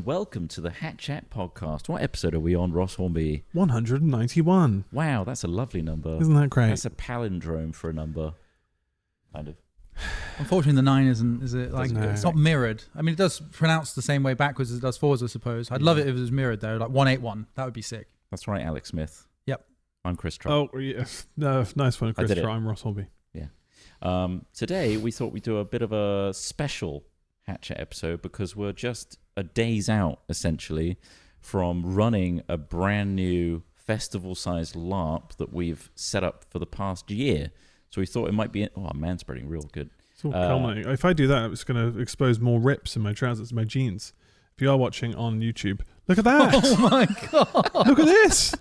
and welcome to the Hat Chat podcast. What episode are we on, Ross Hornby? 191. Wow, that's a lovely number. Isn't that great? That's a palindrome for a number, kind of. Unfortunately, the 9 isn't, is it? Like, No. it's not mirrored. I mean, it does pronounce the same way backwards as it does forwards, I suppose. I'd love it if it was mirrored, though. Like 181. That would be sick. That's right, Alex Smith. Yep. I'm Chris Trott. Oh, yeah. No, nice one, Chris. I'm Ross Hornby. Yeah. Today, we thought we'd do a bit of a special Hat Chat episode because we're just a days out, essentially, from running a brand new festival-sized LARP that we've set up for the past year. So we thought it might be... Oh, man, spreading real good. It's all culminating. If I do that, it's going to expose more rips in my trousers, my jeans. If you are watching on YouTube, look at that. Oh, my God. Look at this.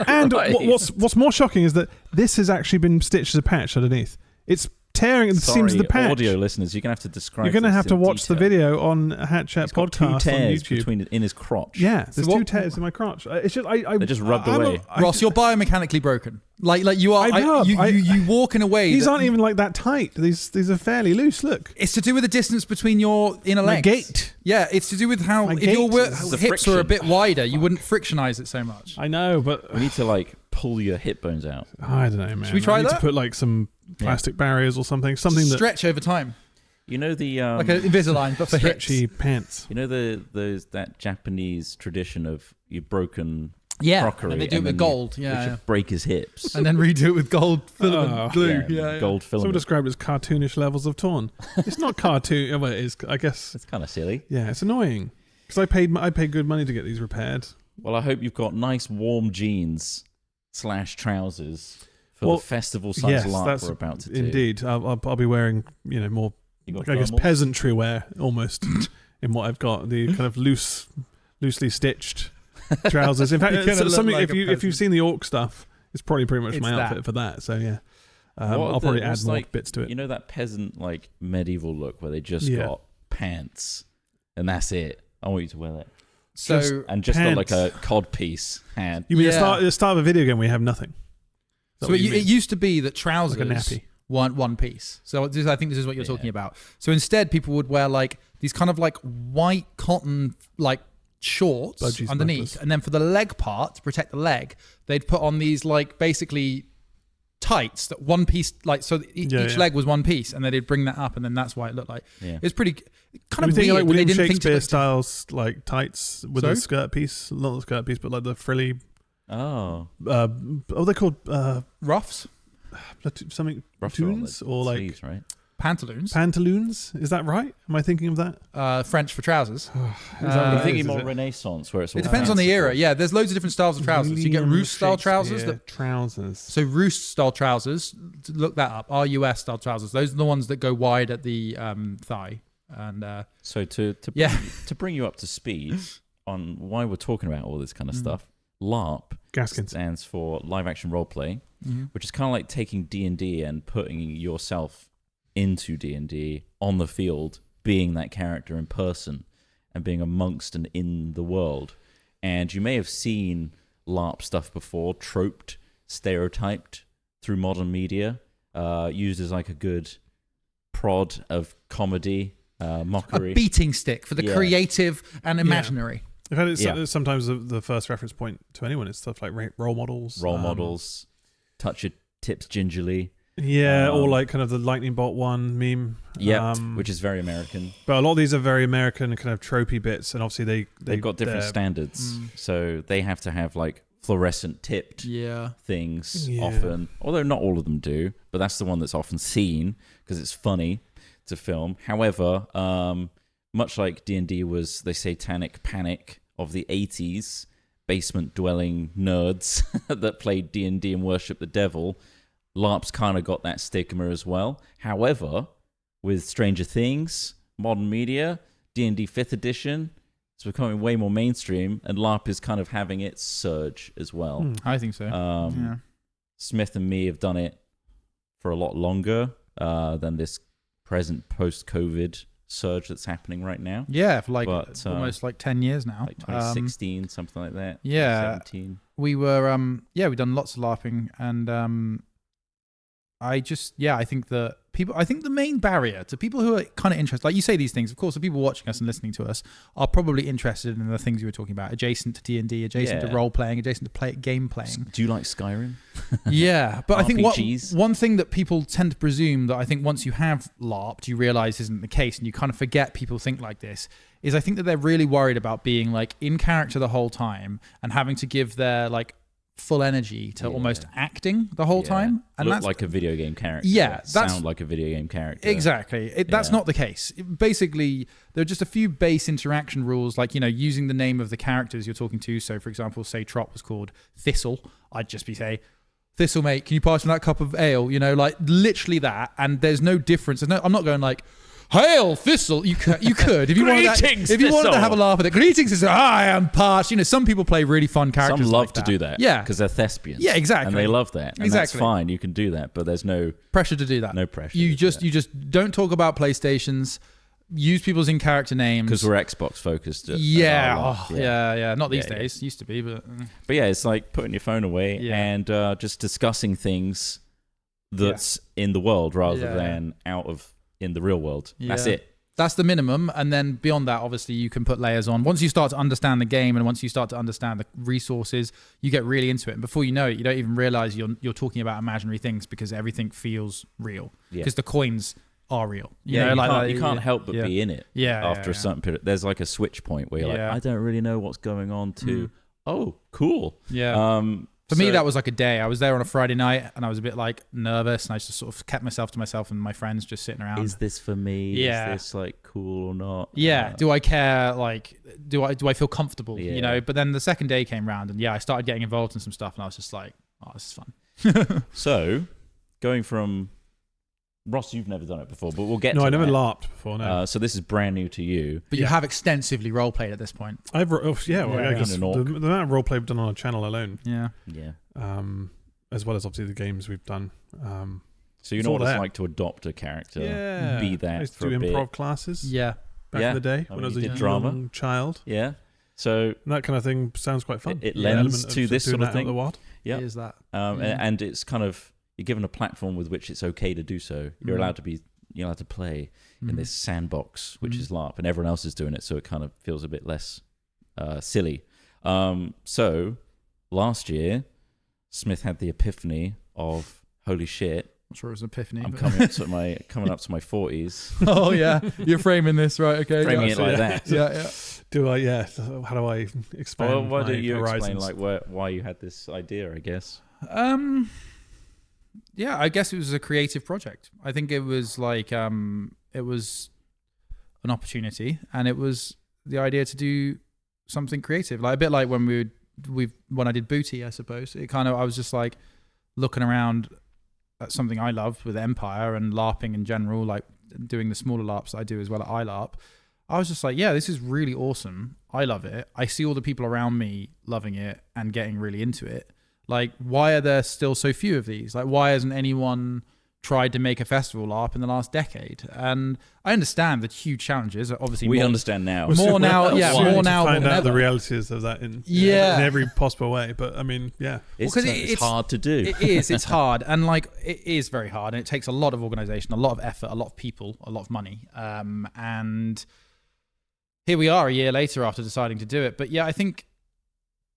And what's more shocking is that this has actually been stitched as a patch underneath. It's tearing at the seams of the patch. Audio listeners, you're going to have to describe. You're going to have to watch detail. the video on Hat Chat It's got podcast 2 tears on YouTube. between in his crotch. Yeah, there's 2 tears in my crotch. It's just They just rubbed away. Ross, you're biomechanically broken. Like you are. I know. You walk in a way. These aren't even like that tight. These are fairly loose. Look. It's to do with the distance between your inner My legs. gait. Yeah, it's to do with how My if your gait is the hips were a friction. bit wider, you wouldn't frictionize it so much. I know, but We need to pull your hip bones out. I don't know, man. Should we try I need that? to put like some plastic barriers or something that Stretch over time, You know the like an Invisalign, but for hips. stretchy pants. You know that Japanese tradition of you broken Yeah, crockery, and they do it with gold. you Yeah, should break his hips. and then redo it with gold filament Oh. glue. Yeah, Gold Someone filament. described it as cartoonish levels of torn. It's not cartoon. Well, it is. I guess. It's kind of silly. Yeah, it's annoying because I paid good money to get these repaired. Well, I hope you've got nice warm jeans / trousers for the festival size Yes, LARP that's we're about to do. indeed. I'll be wearing more. You got I guess thermals? peasantry wear almost in what I've got. The kind of loosely stitched trousers. In fact, You're gonna look something like a if you've seen the orc stuff, it's probably pretty much It's my that. outfit for that. So yeah, What I'll are probably the- add what's more like- bits to it. You know that peasant medieval look where they just Yeah. got pants and that's it. I want you to wear that. So And just pants. a codpiece hat. You mean Yeah. the start of a video game we have nothing? Is that So what you it mean? used to be that trousers Like a nappy. weren't one piece. So I think this is what you're talking about. So instead, people would wear these kind of white cotton shorts Budgie underneath, smugglers. and then for the leg part to protect the leg, they'd put on these basically tights that one piece each Yeah. leg was one piece, and then they'd bring that up, and then that's why it looked like Yeah. it's pretty kind Are we of thinking weird. like but they William didn't think Shakespeare to, styles tights with Sorry? a skirt piece, not the skirt piece, but the frilly. Oh. They're called ruffs, something Ruffs are on tunes the or sleeves, right? pantaloons, pantaloons. Is that right? Am I thinking of that? French for trousers. Is that what I'm it thinking is, more is it? Renaissance, where it's all It depends on the fanciful. era. Yeah, there's loads of different styles of trousers. You get William roost style trousers. Shakespeare trousers. So roost style trousers, look that up. RUS style trousers. Those are the ones that go wide at the thigh. And So to bring you up to speed on why we're talking about all this kind of stuff, LARP Gaskins. stands for live action roleplay, which is kind of like taking D&D and putting yourself into D&D on the field, being that character in person and being amongst and in the world. And you may have seen LARP stuff before, troped, stereotyped through modern media, used as a good prod of comedy, mockery. a beating stick for the Yeah. creative and imaginary. In fact, it's Yeah. sometimes the first reference point to anyone is stuff like role models. Role models, touch your tips gingerly. Yeah, or kind of the lightning bolt one meme. Yeah, which is very American. But a lot of these are very American kind of tropey bits, and obviously They've got different they're- standards, so they have to have fluorescent tipped Yeah. things Yeah. often. Although not all of them do, but that's the one that's often seen because it's funny to film. However, much like D&D was the satanic panic of the 80s, basement dwelling nerds that played D&D and worshiped the devil, LARP's kind of got that stigma as well. However, with Stranger Things, modern media, D&D 5th edition, it's becoming way more mainstream, and LARP is kind of having its surge as well. I think so. Yeah. Smith and me have done it for a lot longer than this present post-COVID surge that's happening right now. Yeah, for But, almost 10 years now. 2016, something like that. yeah. 2017. We were we've done lots of LARPing, and I think that people, I think the main barrier to people who are kind of interested, like you say these things, of course, the people watching us and listening to us are probably interested in the things you were talking about, adjacent to D&D, adjacent to role playing, adjacent to game playing. Do you like Skyrim? Yeah, but I think RPGs? one thing that people tend to presume that I think once you have LARPed, you realize isn't the case, and you kind of forget people think like this, is I think that they're really worried about being like in character the whole time and having to give their like full energy to almost acting the whole time, and look that's like a video game character. Sound like a video game character. Exactly. That's not the case. Basically, there are just a few base interaction rules, like, you know, using the name of the characters you're talking to. So, for example, say Trott was called Thistle, I'd just be say, Thistle, mate, can you pass me that cup of ale? You know, like literally that. And there's no difference. I'm not going like, hail, Thistle. You could if you wanted to have a laugh at it. Greetings, Thistle. I am parched. You know, some people play really fun characters. Some love like to do that. Yeah, because they're thespians. Yeah, exactly. And they love that. And that's fine. You can do that, but there's no pressure to do that. No pressure. You just don't talk about PlayStations. Use people's in character names because we're Xbox focused. Yeah. Not these days. Used to be, but yeah, it's like putting your phone away and just discussing things that's in the world rather than out of in the real world. That's it. That's the minimum, and then beyond that, obviously, you can put layers on. Once you start to understand the game, and once you start to understand the resources, you get really into it. And before you know it, you don't even realize you're talking about imaginary things because everything feels real. Because the coins are real. You know, you can't help but be in it. After a certain period, there's like a switch point where you're like, I don't really know what's going on. Oh, cool. Yeah. For me, that was like a day. I was there on a Friday night, and I was a bit like nervous, and I just sort of kept myself to myself and my friends just sitting around. Is this for me? Yeah. Is this like cool or not? Yeah. Do I care? Like, do I feel comfortable? You know. But then the second day came round, and I started getting involved in some stuff, and I was just like, oh, this is fun. So, going from Ross, you've never done it before, but we'll get to No, I that. never LARPed before, no. So this is brand new to you. But you have extensively role-played at this point. I guess the amount of roleplay we've done on our channel alone. Yeah. As well as obviously the games we've done. So you know what it's like to adopt a character, be that I used for to a do bit. improv classes back in the day when I was a young child. Yeah. So and that kind of thing sounds quite fun. It lends to this sort of thing. The what? Yeah. Is that. And it's kind of, you're given a platform with which it's okay to do so. You're allowed to play in this sandbox, which is LARP, and everyone else is doing it, so it kind of feels a bit less silly. So last year, Smith had the epiphany of, holy shit, I'm sure it was an epiphany. I'm coming up to my 40s. Oh yeah, you're framing this right, okay? Framing it like that. Yeah. Do I? Yeah. How do I expand? Well, why don't you horizons? explain why you had this idea? I guess. Yeah, I guess it was a creative project. I think it was like it was an opportunity, and it was the idea to do something creative, like a bit like when when I did Booty, I suppose. I was just like looking around at something I loved with Empire and LARPing in general, like doing the smaller LARPs that I do as well at iLARP. I was just like, yeah, this is really awesome. I love it. I see all the people around me loving it and getting really into it. Like, why are there still so few of these? Like, why hasn't anyone tried to make a festival LARP in the last decade? And I understand the huge challenges. Obviously, we understand now. More now find than out ever. the realities of that in every possible way. But I mean, it's hard to do. It is. It's hard, and like it is very hard, and it takes a lot of organization, a lot of effort, a lot of people, a lot of money. And here we are a year later after deciding to do it. But yeah, I think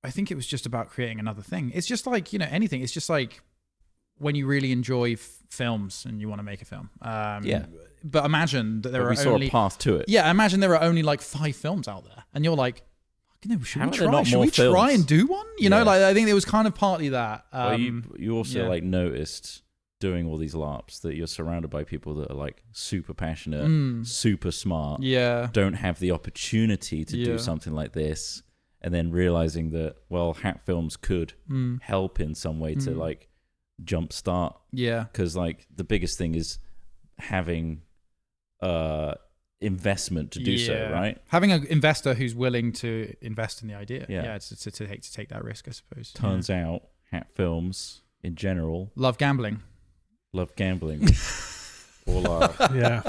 it was just about creating another thing. It's just like, anything. It's just like when you really enjoy films and you want to make a film. But imagine that we saw a path to it. Yeah, imagine there are only like 5 films out there, and you're like, should we films? try and do one? You know, like I think it was kind of partly that. Well, you also like noticed doing all these LARPs that you're surrounded by people that are like super passionate, super smart. Yeah, don't have the opportunity to do something like this. And then realizing that, well, Hat Films could help in some way to like jumpstart. Yeah. Because like the biggest thing is having investment to do so, right? Having an investor who's willing to invest in the idea. Yeah. To take that risk, I suppose. Turns out Hat Films in general love gambling. All are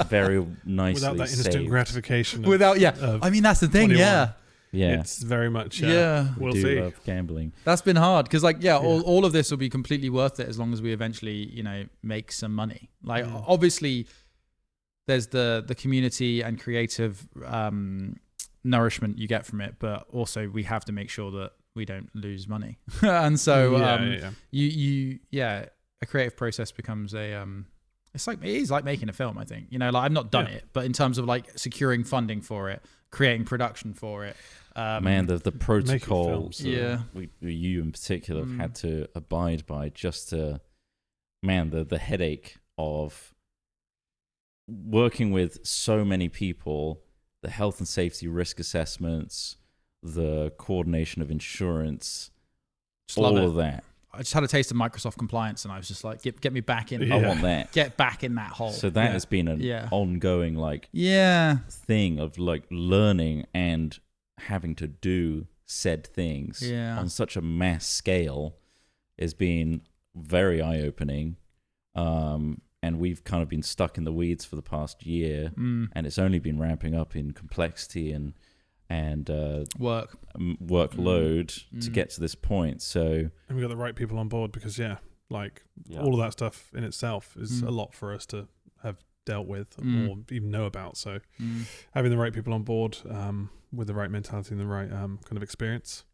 very nicely without that instant gratification. I mean, that's the thing. 21. Yeah. Yeah. It's very much. Yeah. We'll do see. love gambling. That's been hard because, like, all of this will be completely worth it as long as we eventually, make some money. Like, obviously, there's the community and creative nourishment you get from it, but also we have to make sure that we don't lose money. And so, a creative process becomes it is like making a film. I think like I've not done it, but in terms of like securing funding for it, creating production for it. The protocols films, you in particular have had to abide by just to, the headache of working with so many people, the health and safety risk assessments, the coordination of insurance, all of that. I just had a taste of Microsoft compliance and I was just like, get me back in. I want that. Get back in that hole. So that has been an ongoing thing of like learning and having to do said things on such a mass scale has been very eye-opening. And we've kind of been stuck in the weeds for the past year, and it's only been ramping up in complexity and workload to get to this point. So, and we got the right people on board because all of that stuff in itself is a lot for us to have dealt with or even know about. So having the right people on board with the right mentality and the right kind of experience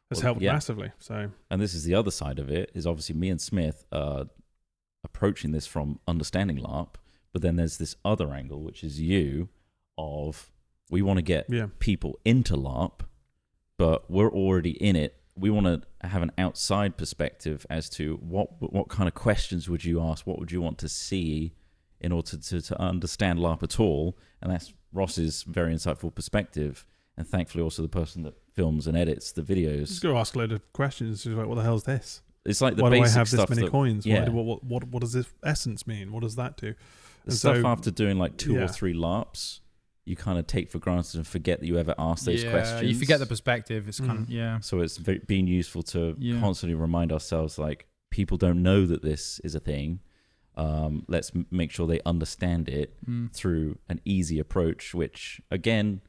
has helped massively. So, and this is the other side of it, is obviously me and Smith are approaching this from understanding LARP, but then there's this other angle, which is we want to get people into LARP, but we're already in it. We want to have an outside perspective as to what kind of questions would you ask, what would you want to see in order to understand LARP at all. And that's Ross's very insightful perspective, and thankfully also the person that films and edits the videos. Just go ask a load of questions. Like, what the hell is this? It's like the why basic do I have stuff this many coins? Yeah. What does this essence mean? What does that do? The stuff after doing like 2 or 3 LARPs, you kind of take for granted and forget that you ever asked those questions. You forget the perspective. It's kind of, So it's been useful to constantly remind ourselves, like, people don't know that this is a thing. Let's make sure they understand it through an easy approach, which, again,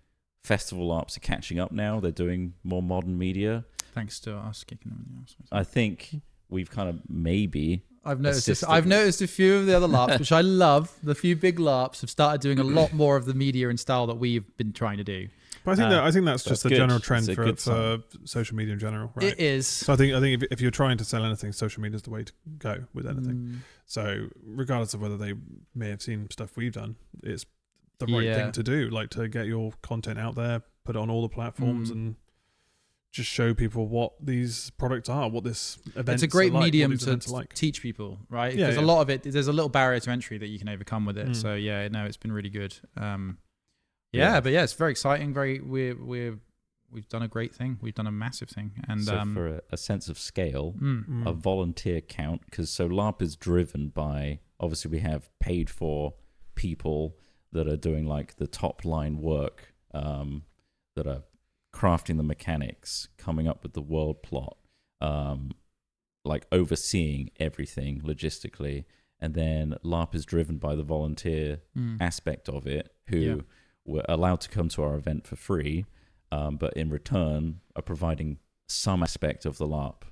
festival LARPs are catching up now. They're doing more modern media. Thanks to us kicking them in the arse. I think we've kind of maybe... I've noticed a few of the other LARPs, which I love. The few big LARPs have started doing a lot more of the media and style that we've been trying to do. But I think that's just the general trend for social media in general, right? It is. So I think if you're trying to sell anything, social media is the way to go with anything. So regardless of whether they may have seen stuff we've done, it's the right thing to do, like to get your content out there, put it on all the platforms, and just show people what these products are, what this event is. It's a great medium to teach people, right? Because a lot of it, there's a little barrier to entry that you can overcome with it. So it's been really good. But it's very exciting. We've done a great thing. We've done a massive thing. And so for a sense of scale, a volunteer count, because LARP is driven by, obviously we have paid for people that are doing like the top line work, that are crafting the mechanics, coming up with the world plot, like overseeing everything logistically. And then LARP is driven by the volunteer aspect of it, who were allowed to come to our event for free, but in return are providing some aspect of the LARP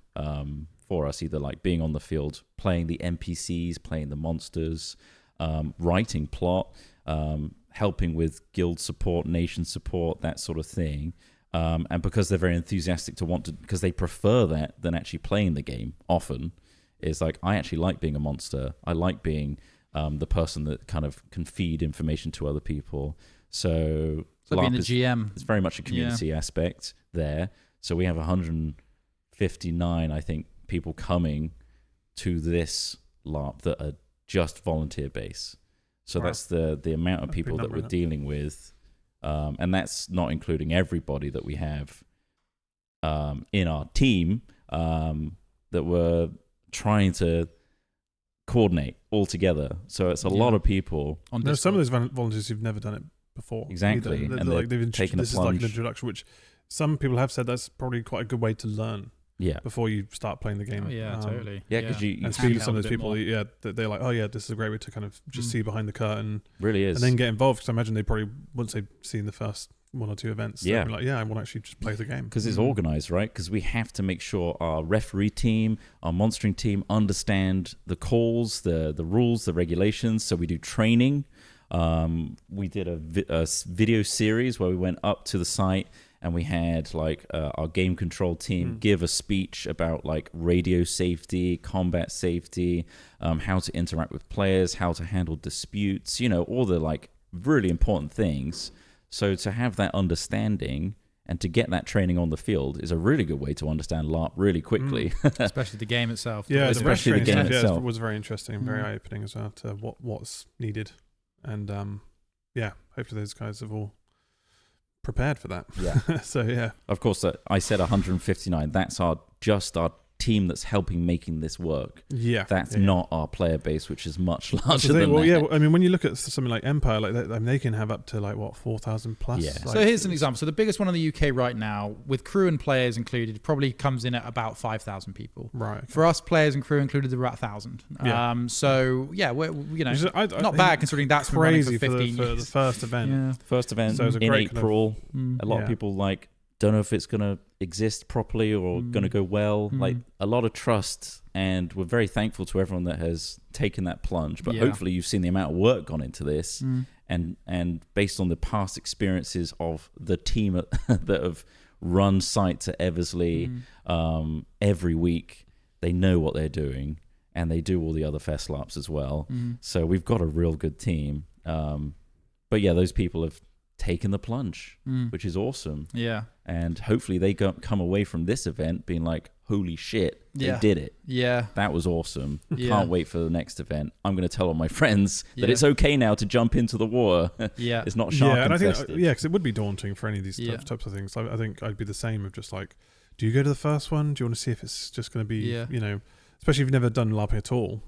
for us, either like being on the field, playing the NPCs, playing the monsters, writing plot, helping with guild support, nation support, that sort of thing. And because they're very enthusiastic because they prefer that than actually playing the game often, is like, I actually like being a monster. I like being the person that kind of can feed information to other people. So being the GM. It's very much a community aspect there. So we have 159, I think, people coming to this LARP that are just volunteer base. So that's the amount of people that we're dealing with. And that's not including everybody that we have in our team that we're trying to coordinate all together. So it's a lot of people. There's some of those volunteers who've never done it before. Exactly. And they've taken a plunge. This is like an introduction, which some people have said that's probably quite a good way to learn. Yeah. Before you start playing the game. Oh, yeah, totally. Yeah, because you and speaking to some of those people, they're like, oh yeah, this is a great way to kind of just see behind the curtain. Really is. And then get involved, because I imagine they probably, once they've seen the first one or two events. Yeah. They'll be like, yeah, I want to actually just play the game. Because it's organized, right? Because we have to make sure our referee team, our monstering team understand the calls, the rules, the regulations. So we do training. We did a video series where we went up to the site and we had like our game control team give a speech about like radio safety, combat safety, how to interact with players, how to handle disputes, all the like really important things. So to have that understanding and to get that training on the field is a really good way to understand LARP really quickly. Especially the game itself. Yeah, especially the game itself. It was very interesting, very eye-opening as well to what's needed. And hopefully those guys have all prepared for that. Yeah. So, yeah. Of course, I said 159. That's our team that's helping making this work. Yeah. That's not our player base, which is much larger than that. Yeah, I mean, when you look at something like Empire, like that, I mean, they can have up to like 4,000 plus. Yeah. Like, So here's an example. So the biggest one in the UK right now, with crew and players included, probably comes in at about 5,000 people. Right. Okay. For us, players and crew included, about 1,000. Yeah. So yeah, we're I not bad considering that's crazy been running for 15 for the years. first event. Yeah. First event So it was a in great April. A lot yeah. of people don't know if it's going to exist properly or going to go well. Like a lot of trust, and we're very thankful to everyone that has taken that plunge. But hopefully you've seen the amount of work gone into this, and based on the past experiences of the team that have run sites at Eversley every week, they know what they're doing, and they do all the other fest laps as well. So we've got a real good team. But yeah, those people have taken the plunge, which is awesome. Yeah. And hopefully they come away from this event being like, holy shit, they did it. Yeah. That was awesome. Yeah. Can't wait for the next event. I'm going to tell all my friends that it's okay now to jump into the water. Yeah. It's not shark infested. I think, because it would be daunting for any of these types of things. I think I'd be the same of just like, do you go to the first one? Do you want to see if it's just going to be, especially if you've never done LARPing at all.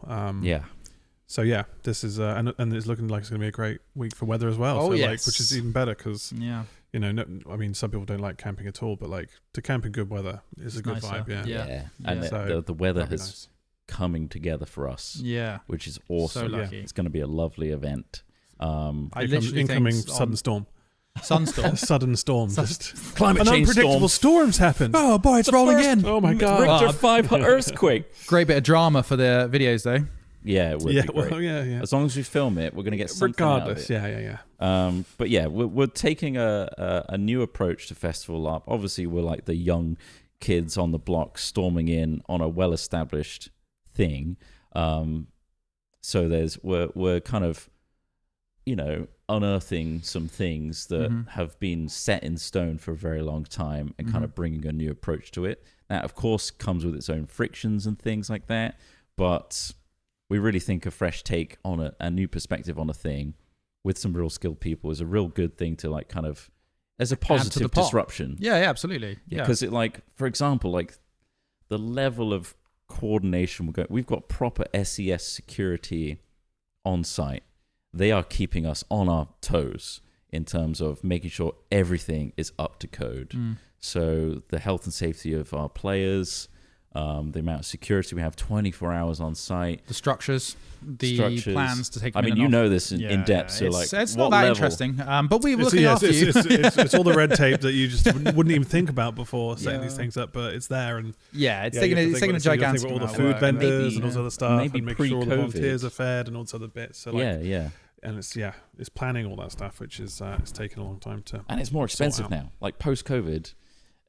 So yeah, this is and it's looking like it's going to be a great week for weather as well. Oh, so yes. which is even better because I mean, some people don't like camping at all, but like to camp in good weather is a good nicer. vibe. Yeah. And So the weather that'd be has nice. coming together for us. Yeah. Which is awesome. So lucky. It's going to be a lovely event. I literally incoming think sudden storm. Sunstorm. Sudden storm. Just Climate change unpredictable storms happen. Oh boy, it's rolling in. Oh my god. Richter 5 earthquake. Great bit of drama for the videos though. Yeah, it would be great. Well, yeah. As long as we film it, we're going to get something Regardless, out of it. yeah. But yeah, we're taking a new approach to Festival LARP. Obviously, we're like the young kids on the block storming in on a well-established thing. So we're kind of, unearthing some things that have been set in stone for a very long time and kind of bringing a new approach to it. That, of course, comes with its own frictions and things like that, but we really think a fresh take on a new perspective on a thing with some real skilled people is a real good thing to like kind of as a positive disruption. Yeah, absolutely. Yeah. Because it for example, the level of coordination we've got proper SES security on site. They are keeping us on our toes in terms of making sure everything is up to code. So the health and safety of our players, the amount of security we have 24 hours on site, the structures, plans to take them you know this in depth. So it's not that level? Interesting, but we're looking after you. It's all the red tape that you just wouldn't even think about before setting these things up, but it's there. And it's taking a gigantic all the amount food of work. vendors and all this other stuff, maybe and make sure all the pre-COVID. volunteers are fed and all this other bits. So and it's planning all that stuff, which is it's taken a long time to. And it's more expensive now. Like post-COVID,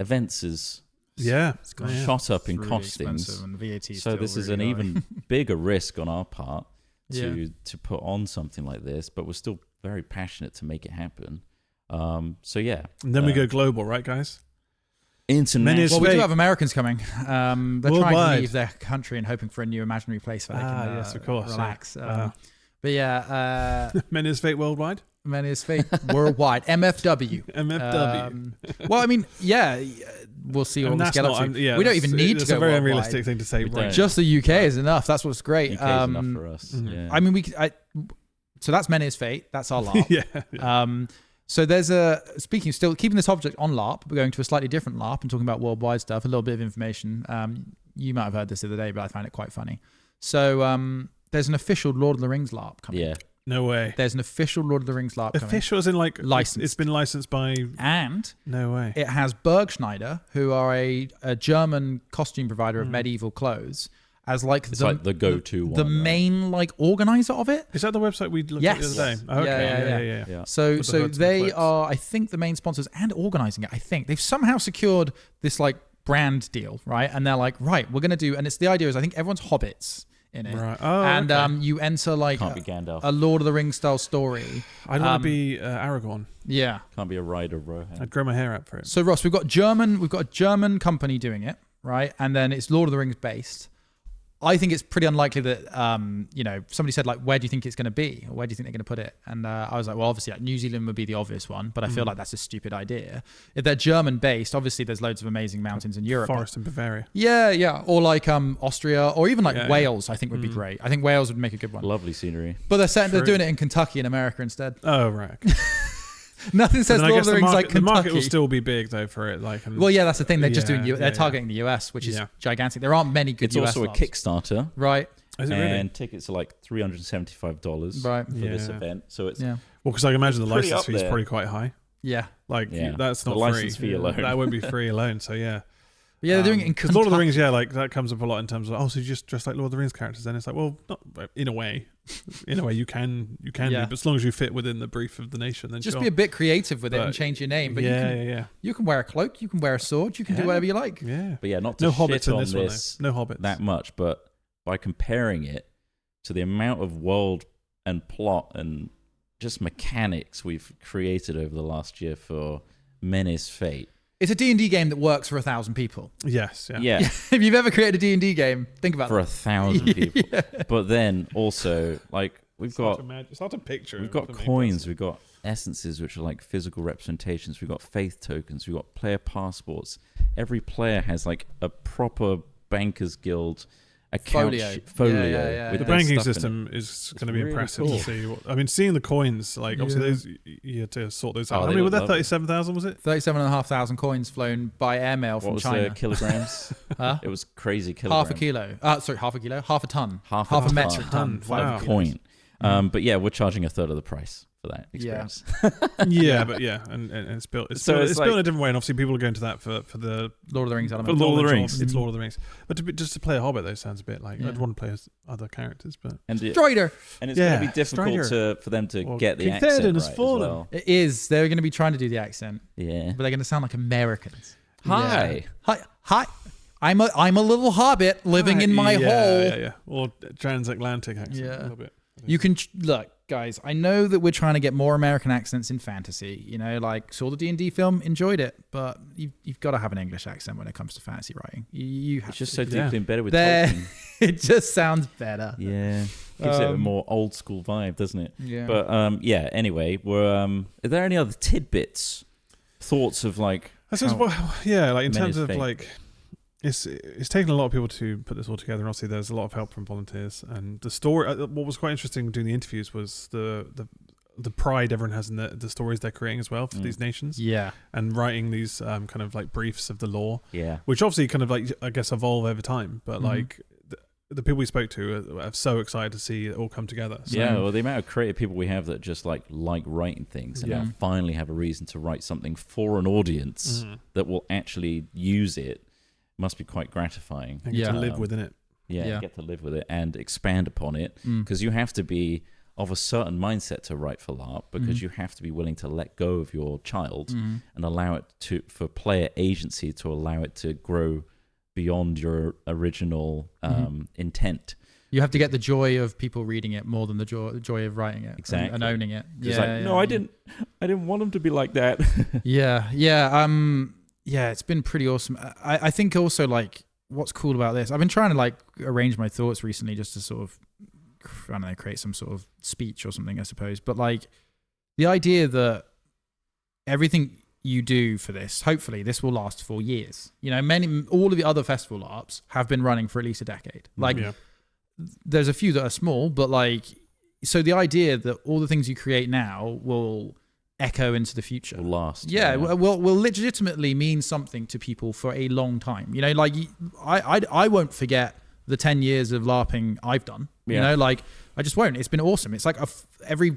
events is it's shot up in really costings. and VAT So this is an even bigger risk on our part to put on something like this, but we're still very passionate to make it happen. And then we go global, right, guys? International. Well, we do have Americans coming. They're Worldwide. trying to leave their country and hoping for a new imaginary place where they can yes, of course, relax. yeah. But yeah, Men is Fate Worldwide. Men is Fate Worldwide. MFW. Well, I mean, we'll see what we get up to. We don't even need to go It's a very worldwide. unrealistic thing to say. Right. Just the UK is enough. That's what's great. UK is enough for us. Yeah. I mean, so that's Men is Fate. That's our LARP. So there's still keeping this object on LARP, but going to a slightly different LARP and talking about worldwide stuff, a little bit of information. You might have heard this the other day, but I find it quite funny. So there's an official Lord of the Rings LARP coming. Yeah. No way. There's an official Lord of the Rings LARP coming. Official as in like Licensed. It's been licensed by. And No way. it has Bergschneider, who are a German costume provider of medieval clothes, as like It's like the go-to one. the right? main like organizer of it. Is that the website we looked Yes. at the other day? Yes. Oh, okay. Yeah. Yeah. So With the hoods and they cloaks. are, I think, the main sponsors and organizing it. I think they've somehow secured this like brand deal, right? And they're like, right, we're gonna do, and it's the idea is I think everyone's hobbits in it, Right. Oh, and okay. you enter like Can't be Gandalf. a Lord of the Rings style story. I'd want to be Aragorn. Yeah. Can't be a rider Rohan. I'd grow my hair out for it. So Ross, we've got a German company doing it, right? And then it's Lord of the Rings based. I think it's pretty unlikely that, somebody said like, where do you think it's going to be? Or where do you think they're going to put it? And I was like, well, obviously like, New Zealand would be the obvious one, but I feel like that's a stupid idea. If they're German based, obviously there's loads of amazing mountains in Europe. Forest in Bavaria. Yeah. Or like Austria or even like Yeah, Wales, I think would be great. I think Wales would make a good one. Lovely scenery. But they're True. doing it in Kentucky in America instead. Oh, right. Okay. Nothing says Then I Lord guess of the Rings like the Kentucky. market will still be big though for it. Like, Well, yeah, that's the thing. They're just doing. They're yeah. targeting the US, which is Yeah. gigantic. There aren't many good It's US also a LARPs. Kickstarter, Right. Is it and really? tickets are like $375 Right. for this Yeah. event. So it's Yeah. Well, because I can imagine the Pretty license up fee is there. probably quite high. Yeah. Like Yeah. that's The not license free. fee alone. That won't be free alone. So yeah. But yeah, they're doing it in Because Lord of the Kentucky. Rings, yeah, like that comes up a lot in terms of so you just dress like Lord of the Rings characters. Then it's like, well, not in a way. In a way, you can Yeah. do, but as long as you fit within the brief of the nation, then Just sure. be a bit creative with it and But- change your name. But yeah. you can wear a cloak, you can wear a sword, you can do Yeah. whatever you like. Yeah. but yeah, not to No shit hobbits in on this one. this Though. No hobbits. that much, but by comparing it to the amount of world and plot and just mechanics we've created over the last year for Menace Fate. It's a D&D game that works for 1,000 people. Yes. Yeah. Yeah, If you've ever created a D&D game, think about for that. 1,000 people. But then also, like, It's hard to picture. we've got for me, coins, we've got essences, which are like physical representations. We've got faith tokens. We've got player passports. Every player has like a proper Bankers Guild account Folio. with Yeah. The their banking stuff in it. system is going to be really impressive cool. to see. Seeing the coins, like obviously Yeah. those you had to sort those Oh, out. How they many were look there? lovely. 37,000 was it? 37,500 coins flown by airmail What from was China. the kilograms? Huh? It was crazy kilograms. Half a kilo. Half a kilo. Half a ton. Half a ton. metric ton. Wow. 5 kilos. Coin. But yeah, we're charging a third of the price for that experience. But and it's built. It's, So built, it's it's like- built in a different way, and obviously people are going to that for the Lord of the Rings For element. Lord of the knowledge Rings. It's Lord of the Rings, but just to play a Hobbit though sounds a bit like Yeah. I'd want to play as other characters, but And Strider. it's going Yeah, to be difficult for them to Well, get the King accent Theoden right has as fallen. well. It is. They're going to be trying to do the accent, Yeah. but they're going to sound like Americans. Hi. Yeah. Hi. I'm a little hobbit living in my hole. Yeah, or transatlantic accent Yeah. a little bit. You can look, guys. I know that we're trying to get more American accents in fantasy. You know, like saw the D&D film, enjoyed it, but you've got to have an English accent when it comes to fantasy writing. You have It's just to. so deeply embedded with There- Tolkien. It just sounds better. Yeah. Gives it a Um, more old school vibe, doesn't it? Yeah. But anyway, are there any other tidbits, thoughts of like I suppose, like in terms Menace of Fate. like, it's taken a lot of people to put this all together. And obviously, there's a lot of help from volunteers. And the story, what was quite interesting doing the interviews was the pride everyone has in the stories they're creating as well for these nations, yeah. and writing these kind of like briefs of the lore, yeah. which obviously kind of like I guess evolve over time. But Mhm. like the people we spoke to are so excited to see it all come together. So, Yeah, well, the amount of creative people we have that just like writing things and Yeah. now finally have a reason to write something for an audience Mhm. that will actually use it must be quite gratifying. And get Yeah. to live within it. Yeah. Get to live with it and expand upon it Mm. because you have to be of a certain mindset to write for LARP because Mhm. you have to be willing to let go of your child Mhm. and allow it for player agency to allow it to grow beyond your original intent. You have to get the joy of people reading it more than the joy of writing it. Exactly. And owning it. It's like, no, I didn't want them to be like that. Yeah. It's been pretty awesome. I think also like what's cool about this, I've been trying to like arrange my thoughts recently just to sort of, I don't know, create some sort of speech or something, I suppose. But like the idea that everything you do for this, hopefully this will last for years. You know, all of the other festival LARPs have been running for at least a decade. Like Yeah. there's a few that are small, but like, so the idea that all the things you create now will echo into the future. Will last. Yeah, will legitimately mean something to people for a long time. You know, like I won't forget the 10 years of LARPing I've done. You Yeah. know, like I just won't. It's been awesome. It's like every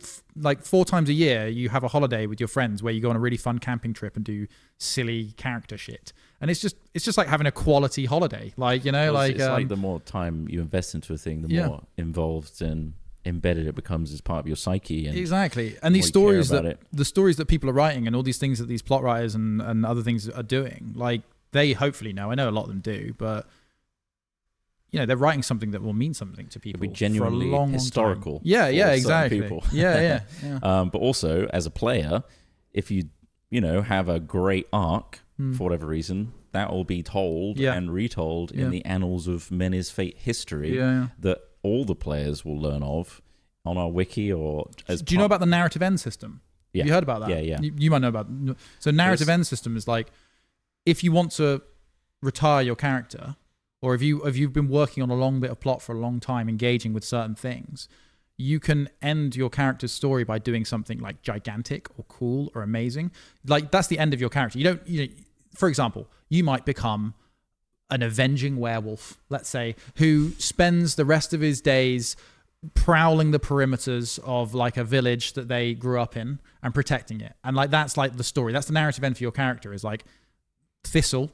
4 times a year you have a holiday with your friends where you go on a really fun camping trip and do silly character shit. And it's just like having a quality holiday. Like, you know, Well, like it's like the more time you invest into a thing, the more involved and embedded it becomes as part of your psyche. And exactly. And these stories the stories that people are writing and all these things that these plot writers and other things are doing, like they hopefully know. I know a lot of them do, but you know, they're writing something that will mean something to people. It'll be genuinely for a long historical. Long time. Yeah, for exactly. people. Yeah. But also, as a player, if you have a great arc for whatever reason, that will be told and retold in the annals of Men's Fate history that all the players will learn of on our wiki or as. Do you know about the narrative end system? Yeah. Have you heard about that? Yeah. You might know about. So narrative end system is like if you want to retire your character. Or if you've been working on a long bit of plot for a long time, engaging with certain things, you can end your character's story by doing something like gigantic or cool or amazing. Like that's the end of your character. For example, you might become an avenging werewolf, let's say, who spends the rest of his days prowling the perimeters of like a village that they grew up in and protecting it. And like that's like the story. That's the narrative end for your character. Is like Thistle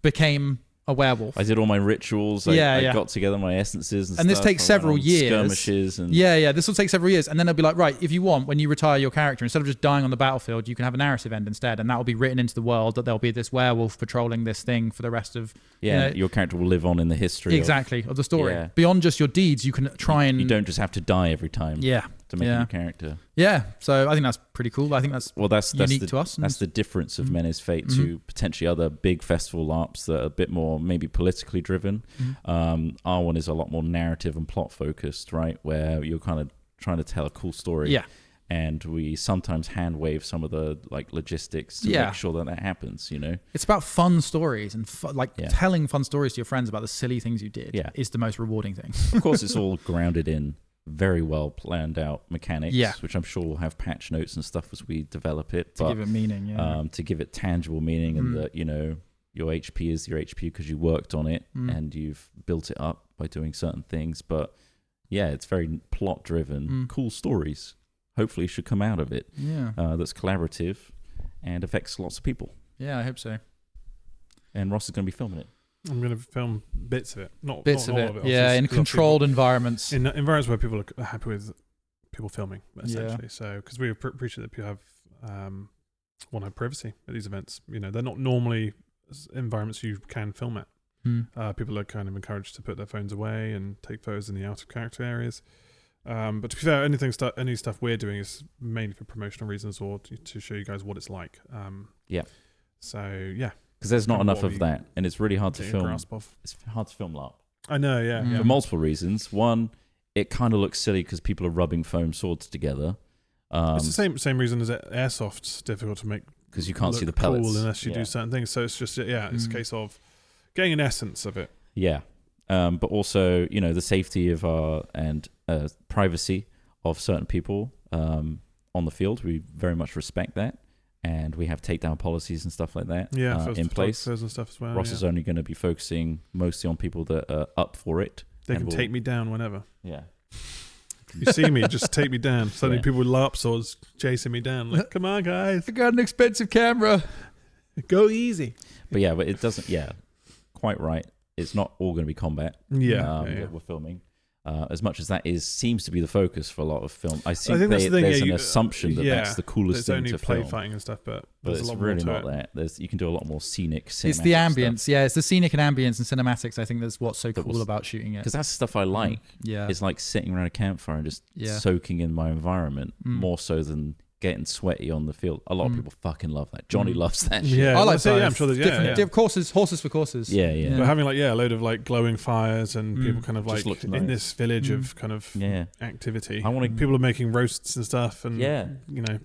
became a werewolf. I did all my rituals. I got together my essences and stuff. This takes several years. Skirmishes and this will take several years, and then they'll be like, right, if you want, when you retire your character, instead of just dying on the battlefield, you can have a narrative end instead, and that will be written into the world that there'll be this werewolf patrolling this thing for the rest of your character will live on in the history of the story. Beyond just your deeds, you can try and you don't just have to die every time. To make a new character. Yeah, so I think that's pretty cool. I think that's unique to us. That's the difference of Men's Fate to potentially other big festival LARPs that are a bit more maybe politically driven. Our one is a lot more narrative and plot focused, right? Where you're kind of trying to tell a cool story. Yeah. And we sometimes hand wave some of the like logistics to make sure that happens, It's about fun stories and telling fun stories to your friends about the silly things you did is the most rewarding thing. Of course, it's all grounded in very well planned out mechanics, which I'm sure will have patch notes and stuff as we develop it. To give it meaning, to give it tangible meaning, and that your HP is your HP because you worked on it and you've built it up by doing certain things. But it's very plot driven, cool stories. Hopefully, should come out of it. That's collaborative and affects lots of people. Yeah, I hope so. And Ross is going to be filming it. I'm going to film bits of it, not bits all of of it. Yeah, in controlled environments. In environments where people are happy with people filming, essentially. So, because we appreciate that people want to have privacy at these events. They're not normally environments you can film at. People are kind of encouraged to put their phones away and take photos in the out of character areas. But to be fair, any stuff we're doing is mainly for promotional reasons or to show you guys what it's like. So, yeah. Because there's not enough of that, and it's really hard to film. It's hard to film LARP. I know, For multiple reasons. One, it kind of looks silly because people are rubbing foam swords together. It's the same reason as airsoft's difficult to make because you can't see the pellets cool unless you do certain things. So it's just it's a case of getting an essence of it. Yeah, but also the safety of and privacy of certain people on the field. We very much respect that. And we have takedown policies and stuff like that in place. And stuff as well, Ross is only going to be focusing mostly on people that are up for it. They can take me down whenever. Yeah. You see me, just take me down. Suddenly people with LARP swords chasing me down. Like, come on, guys. I got an expensive camera. Go easy. But it doesn't, quite right. It's not all going to be combat that we're filming. As much as that seems to be the focus for a lot of film. I think there's an assumption that that's the coolest thing to film. There's only play fighting and stuff, but it's a lot really not that. You can do a lot more scenic, cinematic It's the ambience, stuff. It's the scenic and ambience and cinematics. I think that's what's so cool about shooting it. Because that's the stuff I like. It's like sitting around a campfire and just soaking in my environment more so than getting sweaty on the field. A lot of people fucking love that. Johnny loves that shit. Yeah, I like that. I'm sure there's different courses, horses for courses. Yeah. But having a load of like glowing fires and people kind of like in this village of kind of activity. People are making roasts and stuff, and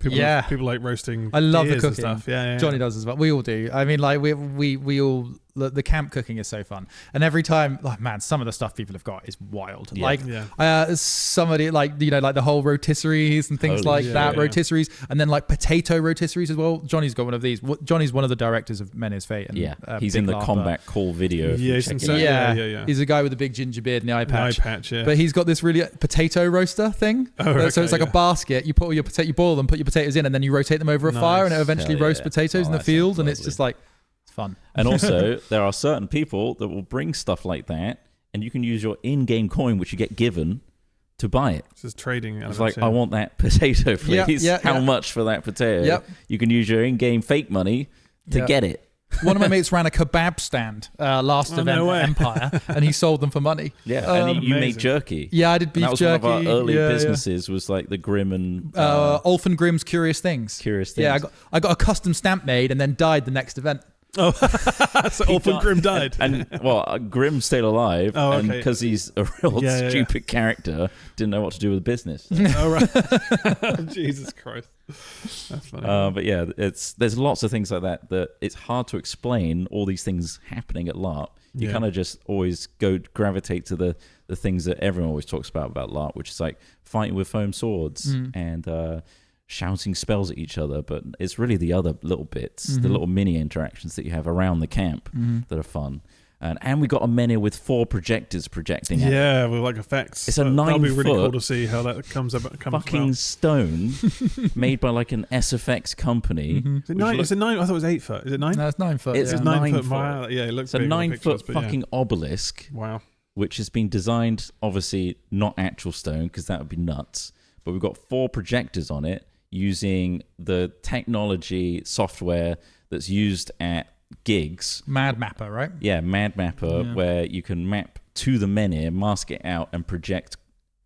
people like roasting. I love the cooking. And stuff. Yeah. Johnny does as well. We all do. I mean, like we all the camp cooking is so fun. And every time, like, man, some of the stuff people have got is wild. Yeah. Like Yeah. somebody like, you know, like the whole rotisseries and things Holy like shit. that, Yeah. rotisseries, and then like potato rotisseries as well. Johnny's got one of these. Johnny's one of the directors of Men Is Fate. And, He's Big in the Laugh, combat call video. if you Yeah, check he's it in out. Yeah. He's a guy with a big ginger beard and the eye An eye patch. patch, yeah. But he's got this really potato roaster thing. Oh, So okay, it's like a yeah. basket. You put all your you boil them, put your potatoes in, and then you rotate them over a fire, and it Nice. eventually Hell roasts yeah. potatoes Oh, in the that field. sounds And it's lovely. just like, it's fun. And also, there are certain people that will bring stuff like that, and you can use your in-game coin, which you get given, to buy it. This is trading. It's elements, like, yeah. I want that potato, please. Yeah, How yeah. much for that potato? Yep. You can use your in-game fake money to Yeah. get it. One of my mates ran a kebab stand last Oh, event no at way. Empire, and he sold them for money. Yeah, and you made Amazing. jerky. Yeah, I did And beef that was jerky. one of our early yeah, businesses, was like the Grim and Yeah. Ulf and Grimm's Curious Things. Curious Things. Yeah, I got a custom stamp made and then died the next event. Oh, so Orphan Grim died. And well, Grim stayed alive, Oh, and okay. because he's a real Yeah. stupid character, didn't know what to do with business. Oh, right. Jesus Christ. That's funny. But yeah, there's lots of things like that it's hard to explain. All these things happening at LARP, you Yeah. kind of just always gravitate to the things that everyone always talks about LARP, which is like fighting with foam swords and shouting spells at each other. But it's really the other little bits, the little mini interactions that you have around the camp that are fun. And we got a menu with 4 projectors projecting at it. Yeah, with like effects. It's a That'll be 9 really cool foot to see how that comes fucking about. stone made by like an SFX company. Is it 9? Is it 9? I thought it was 8 foot. Is it 9? No, it's 9 foot. It's yeah. It's 9 9 foot. foot. Mile. Yeah, it looks It's a big on 9 pictures, foot but yeah. fucking obelisk, Wow. which has been designed, obviously not actual stone, because that would be nuts. But we've got 4 projectors on it using the technology software that's used at gigs. Mad Mapper, right? Yeah, Mad Mapper, Yeah. where you can map to the menhir, mask it out, and project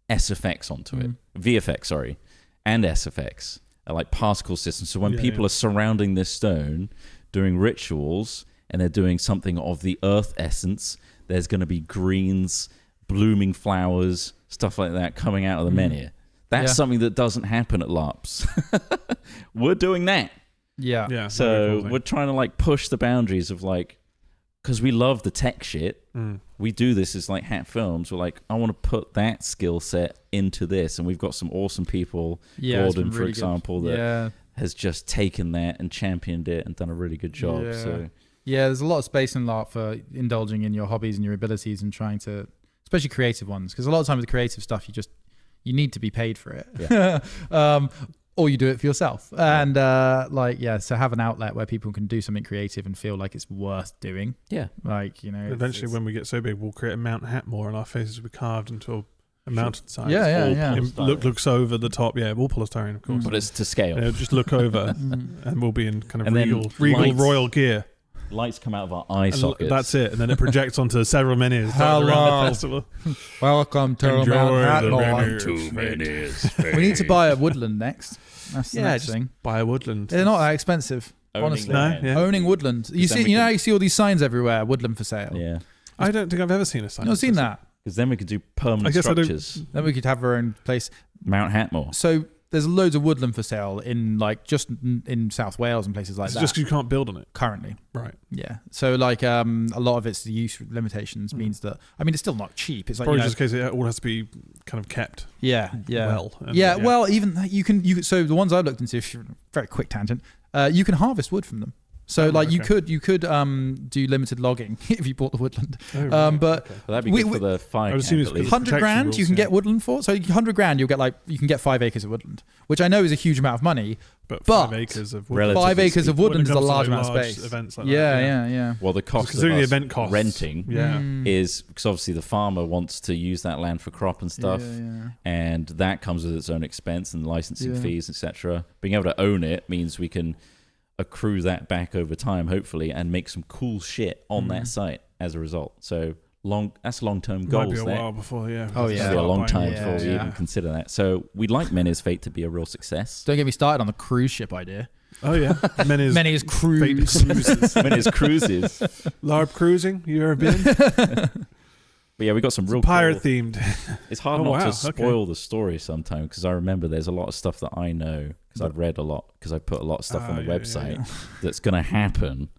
SFX onto it. VFX, sorry, and SFX, like particle systems. So when people are surrounding this stone doing rituals and they're doing something of the earth essence, there's going to be greens, blooming flowers, stuff like that coming out of the menhir. That's something that doesn't happen at LARPs. We're doing that. Yeah. Yeah. So we're trying to like push the boundaries of like, because we love the tech shit. We do this as like Hat Films. We're like, I want to put that skill set into this, and we've got some awesome people. Yeah, it's Gordon, been for really example, good. that has just taken that and championed it and done a really good job. Yeah. So Yeah, there's a lot of space in LARP for indulging in your hobbies and your abilities and trying to, especially creative ones, because a lot of times with creative stuff, you need to be paid for it. Yeah. Or you do it for yourself. And so have an outlet where people can do something creative and feel like it's worth doing. yeah, Like, you know. Eventually, when we get so big, we'll create a Mount Hatmore and our faces will be carved into a mountainside. Yeah. It looks over the top. Yeah, all polystyrene, of course. but it's to scale. Yeah, just look over, and we'll be in kind of And then regal lights. royal gear. Lights come out of our eye And sockets. that's it, and then it projects onto several menhirs Hello. around the festival. Welcome to Enjoy Mount the Hatmore. menhirs. We need to buy a woodland next. That's the Yeah, next just thing. buy a woodland. They're not that expensive, Owning honestly. land. No, yeah. Owning woodland. You then see, we you know can- how you see all these signs everywhere, woodland for sale. Yeah, I don't think I've ever seen a sign. You've not seen that? because then we could do permanent I guess I don't- structures. Then we could have our own place. Mount Hatmore. So there's loads of woodland for sale in like just in South Wales and places like It's that. just because you can't build on it. Currently, Right. yeah. So like a lot of its use limitations means that it's still not cheap. It's like Probably just in case it all has to be kind of kept yeah. well. And, Well, even that you can. So the ones I've looked into, very quick tangent. You can harvest wood from them. So Oh, like you okay. could do limited logging if you bought the woodland. Oh, right. But Okay. Well, that'd be We- good for the fire I would assume camp it's at good least. for 100 protection grand rules, you can yeah. get woodland for. So 100 grand you can get 5 acres of woodland, which I know is a huge amount of money. But but 5 acres of Relatively 5 acres of speaking. woodland is When a it comes large to, amount of large space. events like Yeah. that, Well, the cost of Considering the us event costs. renting Yeah. Mm. is because obviously the farmer wants to use that land for crop and stuff, Yeah. and that comes with its own expense and licensing Yeah. fees, etc. Being able to own it means we can accrue that back over time, hopefully, and make some cool shit on that site as a result. So that's long-term Might goals be a there. while before, yeah. Oh, It's yeah. gonna be a long time Yeah, before we yeah. even consider that. So we'd like Menhir's Fate to be a real success. Don't get me started on the cruise ship idea. Oh, yeah. Menhir's Many is cruise. cruises. Menhir's Cruises. LARP cruising, you ever been? But yeah, we got some real Pirate cool- themed. It's hard Oh, not wow, to okay. spoil the story sometimes because I remember there's a lot of stuff that I know because I've read a lot because I put a lot of stuff on the Yeah, website yeah. that's going to happen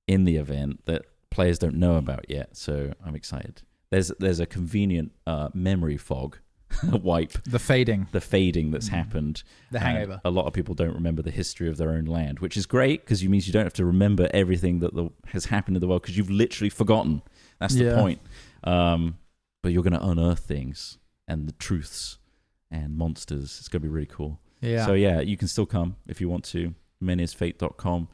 in the event that players don't know about yet. So I'm excited. There's a convenient memory fog wipe. The fading That's happened. The hangover. A lot of people don't remember the history of their own land, which is great because it means you don't have to remember everything that has happened in the world because you've literally forgotten. That's the point. But you're going to unearth things and the truths and monsters. It's going to be really cool. Yeah. So yeah, you can still come if you want to. menisfate.com.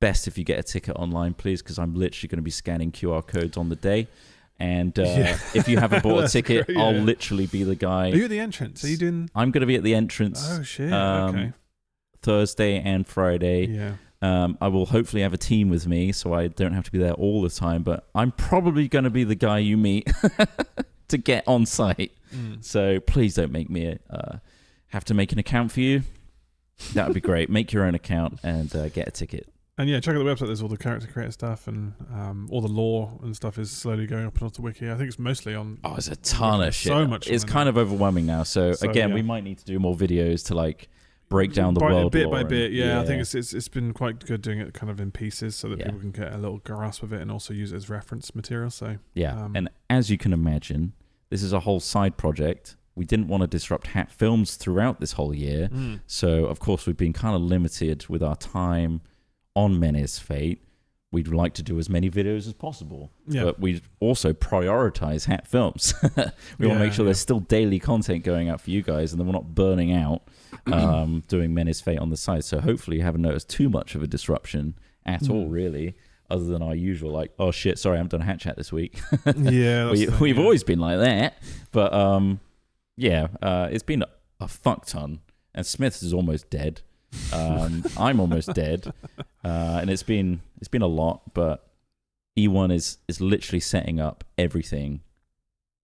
Best if you get a ticket online, please, because I'm literally going to be scanning QR codes on the day. And if you haven't bought a ticket, great, I'll literally be the guy. Are you at the entrance? Are you doing? I'm going to be at the entrance. Oh shit! Okay. Thursday and Friday. Yeah. I will hopefully have a team with me, so I don't have to be there all the time. But I'm probably going to be the guy you meet to get on site. So please don't make me have to make an account for you. That would be great. Make your own account and get a ticket. And yeah, check out the website. There's all the character creator stuff and all the lore and stuff is slowly going up onto the wiki. I think it's mostly on. Oh, there's a ton of shit. So much. It's kind of overwhelming now. So again, we might need to do more videos to like break down the world bit by bit. Yeah, I think it's been quite good doing it kind of in pieces so that people can get a little grasp of it and also use it as reference material. So yeah, and as you can imagine, this is a whole side project. We didn't want to disrupt Hat Films throughout this whole year, so of course we've been kind of limited with our time on Menace Fate. We'd like to do as many videos as possible, but we also prioritize Hat Films. We want to make sure there's still daily content going out for you guys, and then we're not burning out doing Menace Fate on the side. So hopefully you haven't noticed too much of a disruption at all, really, other than our usual, like, oh shit, sorry, I haven't done a Hat Chat this week. We've always been like that, but it's been a fuck ton, and Smith is almost dead. I'm almost dead, and it's been a lot, but E1 is literally setting up everything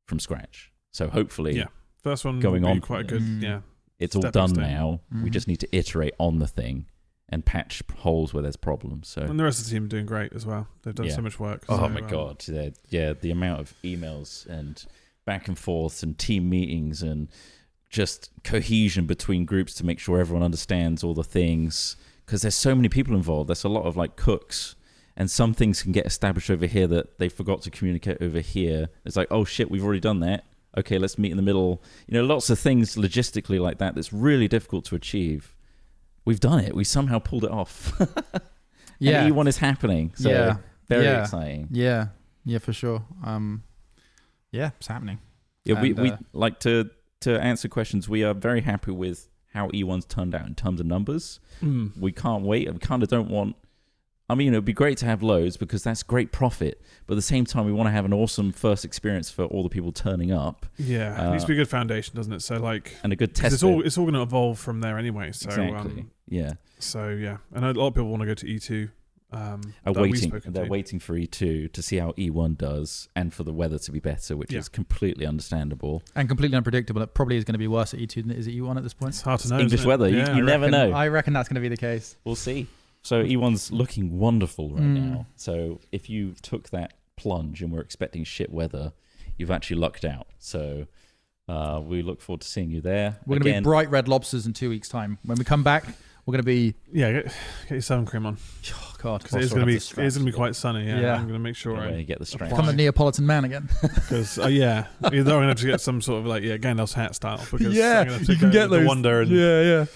from scratch. So hopefully, first one going on quite good. It's all done now. We just need to iterate on the thing and patch holes where there's problems. So and the rest of the team are doing great as well. They've done so much work. Oh my god, the amount of emails and back and forth and team meetings and just cohesion between groups to make sure everyone understands all the things, because there's so many people involved. There's a lot of like cooks, and some things can get established over here that they forgot to communicate over here. It's like, oh shit, we've already done that. Okay, let's meet in the middle. Lots of things logistically like that that's really difficult to achieve. We've done it. We somehow pulled it off. And E1 is happening. So very exciting. Yeah, for sure. It's happening. Yeah, and we like to answer questions. We are very happy with how E1's turned out in terms of numbers. We can't wait. We kind of don't want... I mean, it would be great to have loads because that's great profit. But at the same time, we want to have an awesome first experience for all the people turning up. Yeah, it needs to be a good foundation, doesn't it? So and a good test. It's all going to evolve from there anyway. So, exactly. And a lot of people want to go to E2. They're waiting for E2 to see how E1 does and for the weather to be better, which is completely understandable. And completely unpredictable. It probably is going to be worse at E2 than it is at E1 at this point. It's hard to know. English weather. Yeah. You never know. I reckon that's going to be the case. We'll see. So E1's looking wonderful right now. So if you took that plunge and were expecting shit weather, you've actually lucked out. So we look forward to seeing you there. We're going to be bright red lobsters in 2 weeks' time. When we come back, we're going to be... Yeah, get your sun cream on. Oh, God. Because it's going to be quite sunny. Yeah. I'm going to make sure I get the strength. Become a Neapolitan man again. Because, either I'm going to have to get some sort of Gandalf's hat style. Because I'm going to have to you can get the those. Wonder and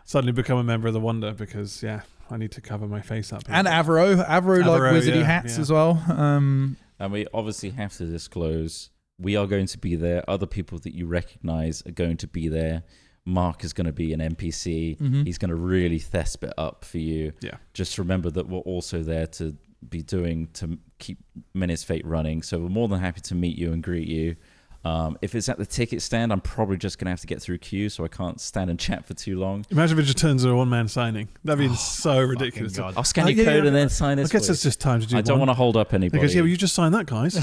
suddenly become a member of the Wonder because, I need to cover my face up. And Avro like wizardy hats as well. And we obviously have to disclose, we are going to be there. Other people that you recognize are going to be there. Mark is going to be an NPC. He's going to really thesp it up for you. Yeah. Just remember that we're also there to be doing to keep Menace Fate running. So we're more than happy to meet you and greet you. If it's at the ticket stand, I'm probably just going to have to get through queue, so I can't stand and chat for too long. Imagine if it just turns into a one-man signing. That'd be so ridiculous. I'll scan your code and then sign this. I guess it's just time to do I don't want to hold up anybody. Because, you just signed that, guys.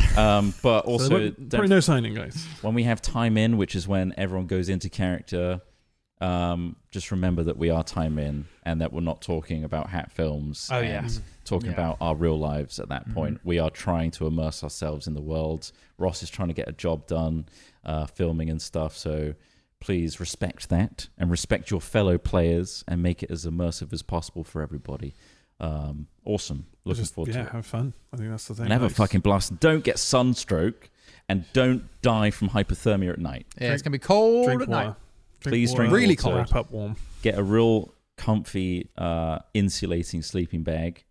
But also... probably no signing, guys. When we have time in, which is when everyone goes into character, just remember that we are time in and that we're not talking about Hat Films. Talking about our real lives at that point. We are trying to immerse ourselves in the world. Ross is trying to get a job done, filming and stuff. So please respect that and respect your fellow players and make it as immersive as possible for everybody. Awesome. Looking forward to it. Have fun. I think that's the thing. And have a fucking blast. Don't get sunstroke and don't die from hypothermia at night. Yeah, it's going to be cold Drink at water. night. Please drink Really water. cold. Wrap up warm. Get a real comfy, insulating sleeping bag.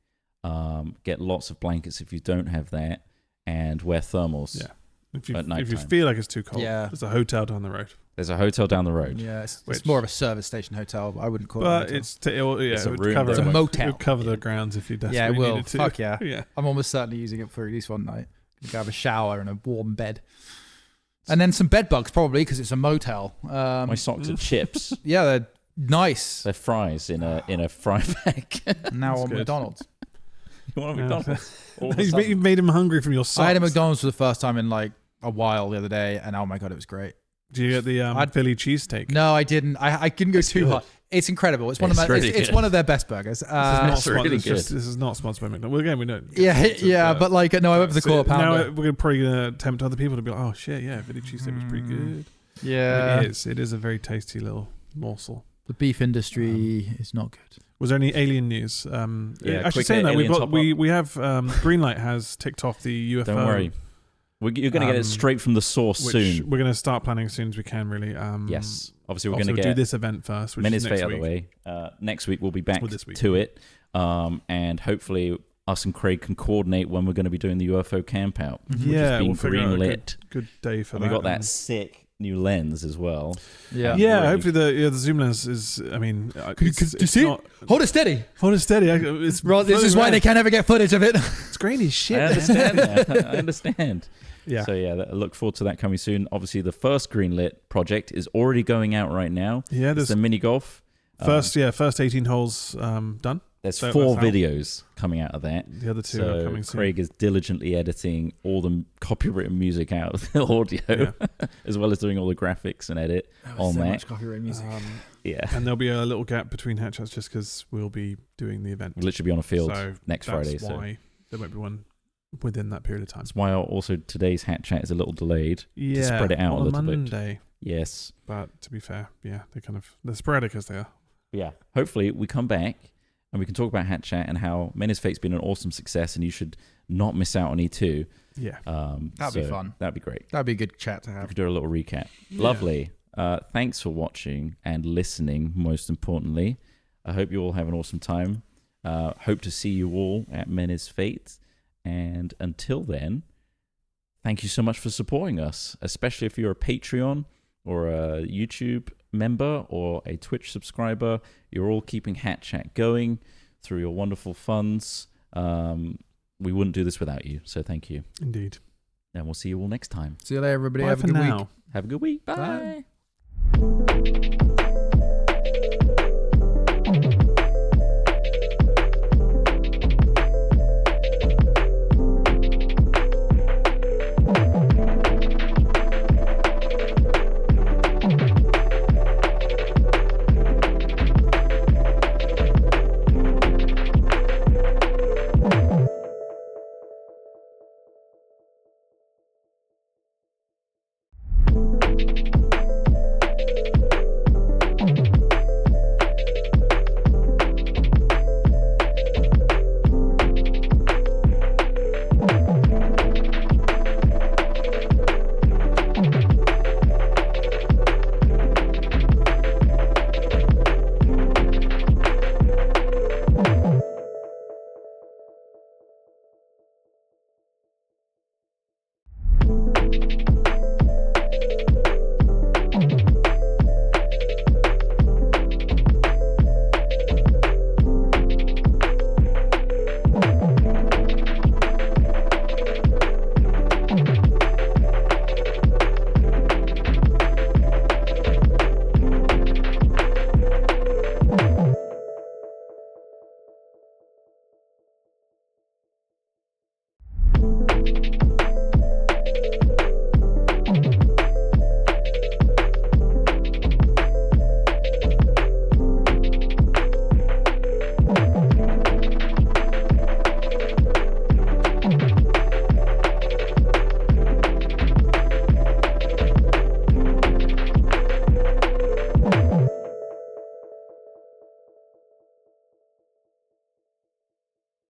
Get lots of blankets if you don't have that, and wear thermals. Yeah. If At you feel like it's too cold, Yeah. there's a hotel down the road. There's a hotel down the road. Yeah, it's Which- more of a service station hotel. But I wouldn't call it. But a it's It's a it would room cover though. It's a it. motel. It would cover the grounds if you desperately yeah, it will. needed to. Fuck yeah. Yeah. I'm almost certainly using it for at least one night. You can have a shower and a warm bed, and then some bed bugs probably because it's a motel. My socks are chips. Yeah, they're nice. They're fries in a fry bag. Now on good. McDonald's. You want a Yeah. McDonald's? All of a sudden. You've made him hungry from your socks. I had a McDonald's for the first time in like a while the other day, and oh my god, it was great. Do you get the Philly cheesesteak? No, I didn't. I couldn't go too good. hot. It's incredible. It's one It's of my. really It's good. one of their best burgers. This is not That's really sponsored. good. This is not sponsored by McDonald's. Well, again, we don't. Yeah, but like no, I went for the quarter Now pounder. we're probably gonna tempt other people to be like, "Oh shit, yeah, Philly cheesesteak was pretty good." Yeah, It is. It is a very tasty little morsel. the beef industry is not good. Was there any alien news? Yeah, actually, quick saying that alien top we have Greenlight has ticked off the UFO. Don't worry. You're going to get it straight from the source which soon. we're going to start planning as soon as we can. Really. Yes. Obviously, we're also going to do get this event first, which Menace is Fate next out of the week. way. Next week we'll be back Or this week. to it, and hopefully us and Craig can coordinate when we're going to be doing the UFO camp out. Yeah, being we'll figure out a green-lit. good day for And that. we got that and- sick new lens as well. Yeah. Yeah, Really. hopefully the zoom lens is. I mean, Could you see it? not, Hold it steady. hold it steady. It's Right, this is why they can't ever get footage of it. It's grainy as shit. I man. understand that. I understand. Yeah. So yeah, I look forward to that coming soon. Obviously, the first greenlit project is already going out right now. Yeah, It's there's the mini golf. first 18 holes done. There's so 4 that's out. videos coming out of that. The other two So are coming soon. Craig is diligently editing all the copywritten music out of the audio, as well as doing all the graphics and edit on that. copyright music. Yeah, And there'll be a little gap between hat chats just because we'll be doing the event. we'll literally be on a field So next That's Friday. So why there won't be one within that period of time. that's why also today's hat chat is a little delayed. Yeah, spread it out on a little bit. Monday. Yes. But to be fair, yeah, they're sporadic as they are. Yeah. Hopefully we come back and we can talk about Hat Chat and how Menace Fate's been an awesome success and you should not miss out on E2. Yeah. That'd be fun. That'd be great. That'd be a good chat to We have. could do a little recap. Yeah. Lovely. Thanks for watching and listening, most importantly. I hope you all have an awesome time. Hope to see you all at Menace Fate. And until then, thank you so much for supporting us, especially if you're a Patreon or a YouTube member or a Twitch subscriber. You're all keeping Hat Chat going through your wonderful funds. We wouldn't do this without you, so thank you. Indeed. And we'll see you all next time. See you later, everybody. Bye Have a for good now. week. Have a good week. Bye. Bye.